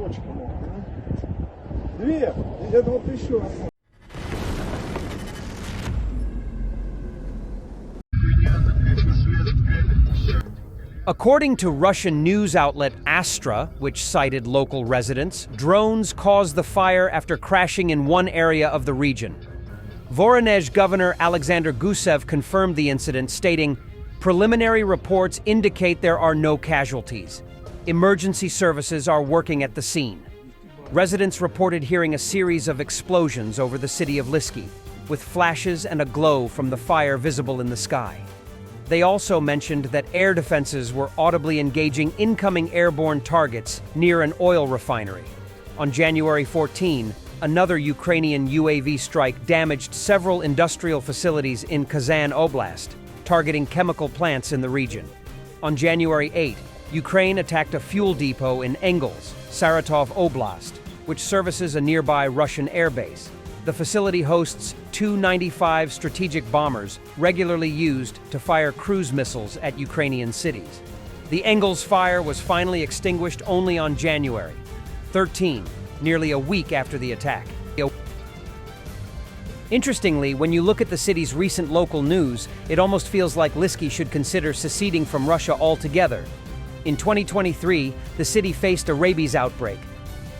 точка могут, да? Две. Это вот еще одна. According to Russian news outlet Astra, which cited local residents, drones caused the fire after crashing in one area of the region. Voronezh Governor Alexander Gusev confirmed the incident, stating, "Preliminary reports indicate there are no casualties. Emergency services are working at the scene." Residents reported hearing a series of explosions over the city of Lysky, with flashes and a glow from the fire visible in the sky. They also mentioned that air defenses were audibly engaging incoming airborne targets near an oil refinery. On January 14, another Ukrainian UAV strike damaged several industrial facilities in Kazan Oblast, targeting chemical plants in the region. On January 8, Ukraine attacked a fuel depot in Engels, Saratov Oblast, which services a nearby Russian airbase. The facility hosts Tu-95 strategic bombers regularly used to fire cruise missiles at Ukrainian cities. The Engels fire was finally extinguished only on January 13, nearly a week after the attack. Interestingly, when you look at the city's recent local news, it almost feels like Lysky should consider seceding from Russia altogether. In 2023, the city faced a rabies outbreak.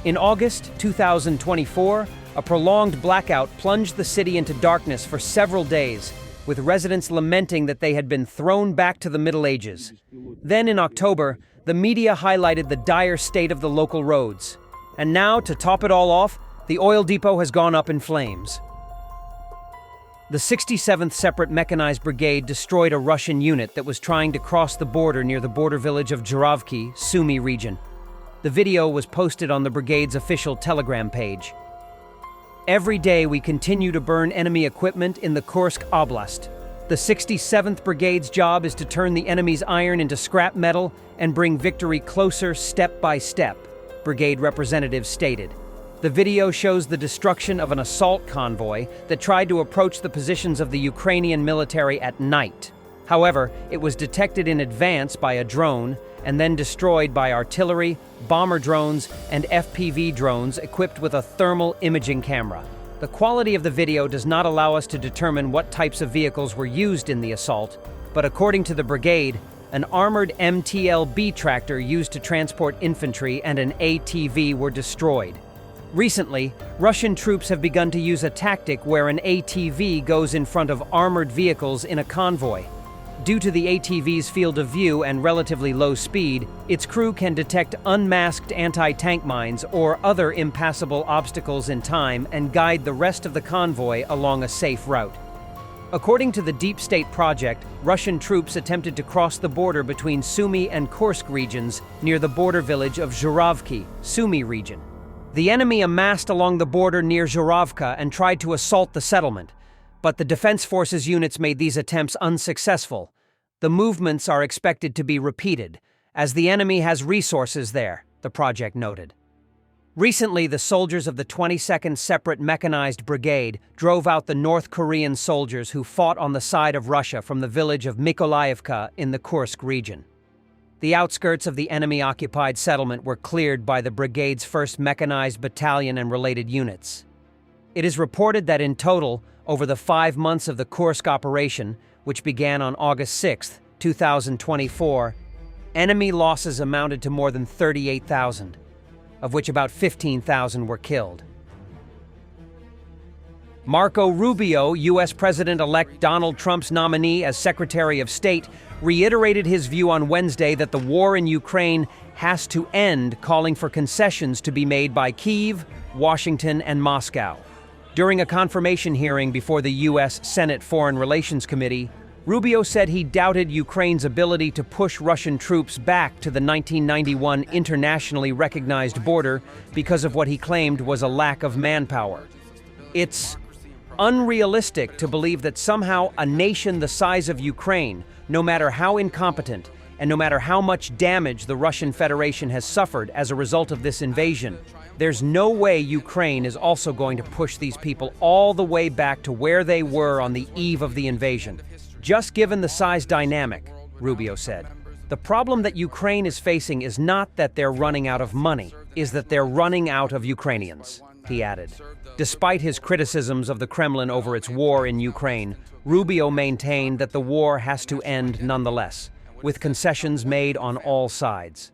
In August 2024, a prolonged blackout plunged the city into darkness for several days, with residents lamenting that they had been thrown back to the Middle Ages. Then in October, the media highlighted the dire state of the local roads. And now, to top it all off, the oil depot has gone up in flames. The 67th Separate Mechanized Brigade destroyed a Russian unit that was trying to cross the border near the border village of Zhuravki, Sumy region. The video was posted on the brigade's official Telegram page. Every day we continue to burn enemy equipment in the Kursk Oblast. The 67th Brigade's job is to turn the enemy's iron into scrap metal and bring victory closer step by step, brigade representatives stated. The video shows the destruction of an assault convoy that tried to approach the positions of the Ukrainian military at night. However, it was detected in advance by a drone and then destroyed by artillery, bomber drones, and FPV drones equipped with a thermal imaging camera. The quality of the video does not allow us to determine what types of vehicles were used in the assault, but according to the brigade, an armored MTLB tractor used to transport infantry and an ATV were destroyed. Recently, Russian troops have begun to use a tactic where an ATV goes in front of armored vehicles in a convoy. Due to the ATV's field of view and relatively low speed, its crew can detect unmasked anti-tank mines or other impassable obstacles in time and guide the rest of the convoy along a safe route. According to the Deep State Project, Russian troops attempted to cross the border between Sumy and Kursk regions near the border village of Zhuravki, Sumy region. The enemy amassed along the border near Zhuravka and tried to assault the settlement, but the Defense Forces units made these attempts unsuccessful. The movements are expected to be repeated, as the enemy has resources there, the project noted. Recently, the soldiers of the 22nd Separate Mechanized Brigade drove out the North Korean soldiers who fought on the side of Russia from the village of Mykolaiivka in the Kursk region. The outskirts of the enemy-occupied settlement were cleared by the brigade's 1st Mechanized Battalion and related units. It is reported that in total, over the 5 months of the Kursk operation, which began on August 6, 2024, enemy losses amounted to more than 38,000, of which about 15,000 were killed. Marco Rubio, U.S. President-elect Donald Trump's nominee as Secretary of State, reiterated his view on Wednesday that the war in Ukraine has to end, calling for concessions to be made by Kyiv, Washington, and Moscow. During a confirmation hearing before the U.S. Senate Foreign Relations Committee, Rubio said he doubted Ukraine's ability to push Russian troops back to the 1991 internationally recognized border because of what he claimed was a lack of manpower. It's unrealistic to believe that somehow a nation the size of Ukraine, no matter how incompetent and no matter how much damage the Russian Federation has suffered as a result of this invasion, there's no way Ukraine is also going to push these people all the way back to where they were on the eve of the invasion. Just given the size dynamic, Rubio said. The problem that Ukraine is facing is not that they're running out of money. is that they're running out of Ukrainians, he added. Despite his criticisms of the Kremlin over its war in Ukraine, Rubio maintained that the war has to end nonetheless, with concessions made on all sides.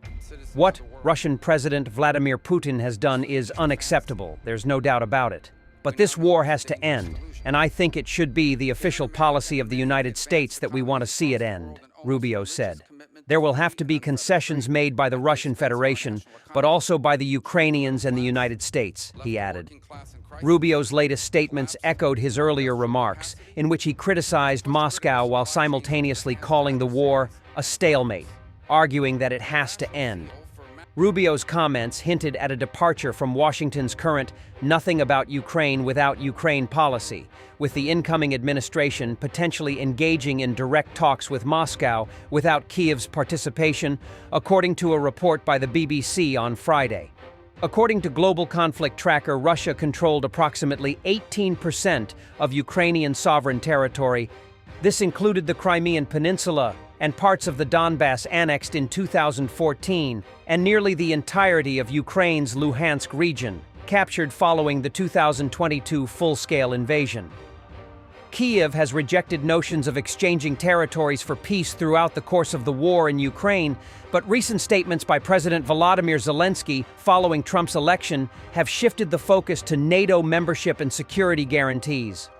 What Russian President Vladimir Putin has done is unacceptable, there's no doubt about it. But this war has to end, and I think it should be the official policy of the United States that we want to see it end, Rubio said. There will have to be concessions made by the Russian Federation, but also by the Ukrainians and the United States, he added. Rubio's latest statements echoed his earlier remarks, in which he criticized Moscow while simultaneously calling the war a stalemate, arguing that it has to end. Rubio's comments hinted at a departure from Washington's current "nothing about Ukraine without Ukraine" policy, with the incoming administration potentially engaging in direct talks with Moscow without Kyiv's participation, according to a report by the BBC on Friday. According to Global Conflict Tracker, Russia controlled approximately 18% of Ukrainian sovereign territory. This included the Crimean Peninsula and parts of the Donbass annexed in 2014, and nearly the entirety of Ukraine's Luhansk region, captured following the 2022 full-scale invasion. Kyiv has rejected notions of exchanging territories for peace throughout the course of the war in Ukraine, but recent statements by President Volodymyr Zelensky following Trump's election have shifted the focus to NATO membership and security guarantees.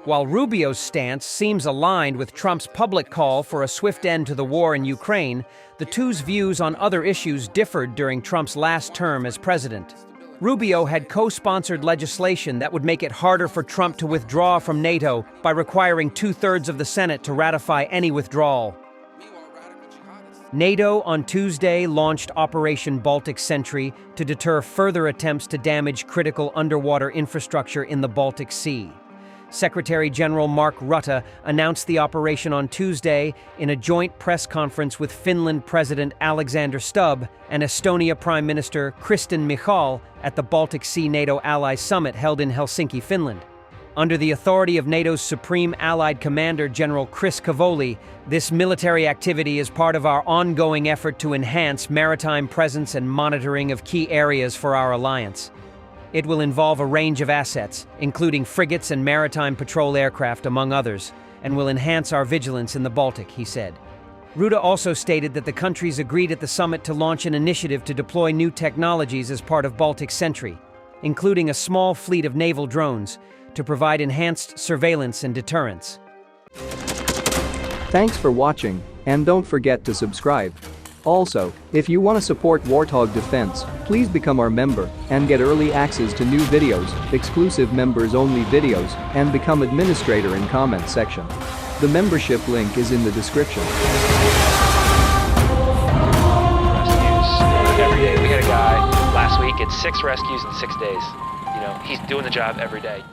While Rubio's stance seems aligned with Trump's public call for a swift end to the war in Ukraine, the two's views on other issues differed during Trump's last term as president. Rubio had co-sponsored legislation that would make it harder for Trump to withdraw from NATO by requiring 2/3 of the Senate to ratify any withdrawal. NATO on Tuesday launched Operation Baltic Sentry to deter further attempts to damage critical underwater infrastructure in the Baltic Sea. Secretary General Mark Rutte announced the operation on Tuesday in a joint press conference with Finland President Alexander Stubb and Estonia Prime Minister Kristen Michal at the Baltic Sea NATO Ally Summit held in Helsinki, Finland. Under the authority of NATO's Supreme Allied Commander General Chris Cavoli, this military activity is part of our ongoing effort to enhance maritime presence and monitoring of key areas for our alliance. It will involve a range of assets, including frigates and maritime patrol aircraft, among others, and will enhance our vigilance in the Baltic, he said. Rutte also stated that the countries agreed at the summit to launch an initiative to deploy new technologies as part of Baltic Sentry, including a small fleet of naval drones, to provide enhanced surveillance and deterrence. Thanks for watching, and don't forget to subscribe. Also, if you want to support Warthog Defense, please become our member and get early access to new videos, exclusive members-only videos, and become administrator in comment section. The membership link is in the description. Rescues every day. We had a guy last week, it's 6 rescues in 6 days. You know, he's doing the job every day.